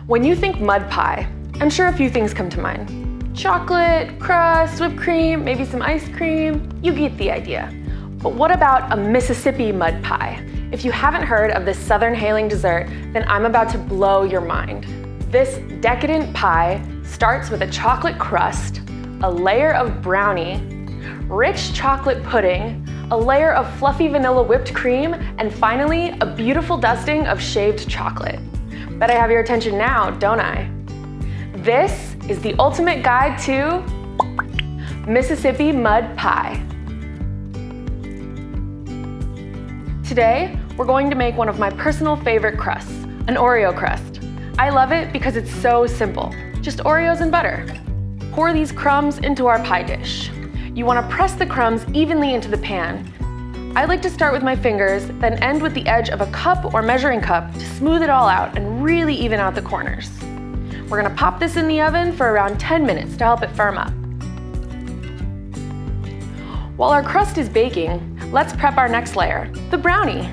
When you think mud pie, I'm sure a few things come to mind. Chocolate, crust, whipped cream, maybe some ice cream. You get the idea. But what about a Mississippi mud pie? If you haven't heard of this southern hailing dessert, then I'm about to blow your mind. This decadent pie starts with a chocolate crust, a layer of brownie, rich chocolate pudding, a layer of fluffy vanilla whipped cream, and finally, a beautiful dusting of shaved chocolate. Bet I have your attention now, don't I? This is the ultimate guide to Mississippi mud pie. Today, we're going to make one of my personal favorite crusts, an Oreo crust. I love it because it's so simple, just Oreos and butter. Pour these crumbs into our pie dish. You want to press the crumbs evenly into the pan. I like to start with my fingers, then end with the edge of a cup or measuring cup to smooth it all out and really even out the corners. We're gonna pop this in the oven for around 10 minutes to help it firm up. While our crust is baking, let's prep our next layer, the brownie.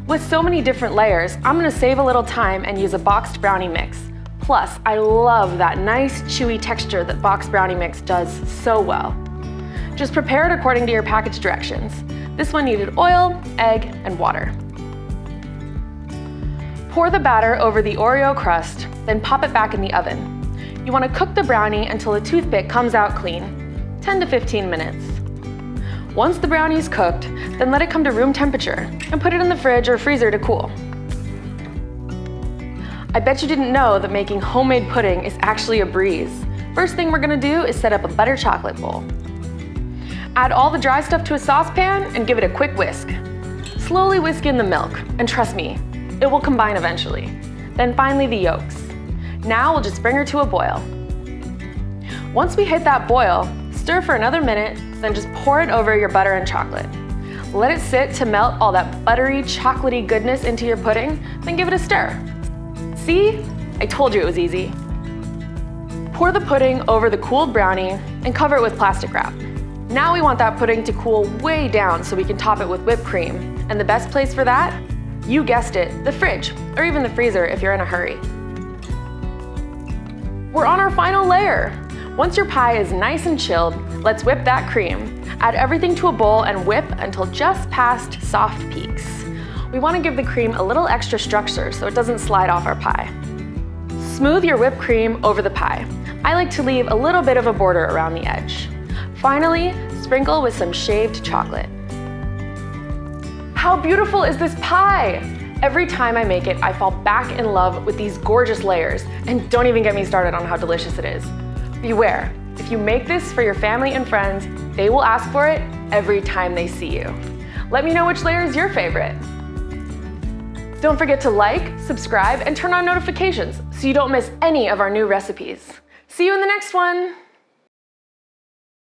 With so many different layers, I'm gonna save a little time and use a boxed brownie mix. Plus, I love that nice chewy texture that box brownie mix does so well. Just prepare it according to your package directions. This one needed oil, egg, and water. Pour the batter over the Oreo crust, then pop it back in the oven. You want to cook the brownie until the toothpick comes out clean, 10 to 15 minutes. Once the brownie is cooked, then let it come to room temperature and put it in the fridge or freezer to cool. I bet you didn't know that making homemade pudding is actually a breeze. First thing we're gonna do is set up a butter chocolate bowl. Add all the dry stuff to a saucepan and give it a quick whisk. Slowly whisk in the milk, and trust me, it will combine eventually. Then finally the yolks. Now we'll just bring her to a boil. Once we hit that boil, stir for another minute, then just pour it over your butter and chocolate. Let it sit to melt all that buttery, chocolatey goodness into your pudding, then give it a stir. See? I told you it was easy. Pour the pudding over the cooled brownie and cover it with plastic wrap. Now we want that pudding to cool way down so we can top it with whipped cream. And the best place for that? You guessed it, the fridge, or even the freezer if you're in a hurry. We're on our final layer. Once your pie is nice and chilled, let's whip that cream. Add everything to a bowl and whip until just past soft peaks. We want to give the cream a little extra structure so it doesn't slide off our pie. Smooth your whipped cream over the pie. I like to leave a little bit of a border around the edge. Finally, sprinkle with some shaved chocolate. How beautiful is this pie? Every time I make it, I fall back in love with these gorgeous layers, and don't even get me started on how delicious it is. Beware, if you make this for your family and friends, they will ask for it every time they see you. Let me know which layer is your favorite. Don't forget to like, subscribe, and turn on notifications so you don't miss any of our new recipes. See you in the next one.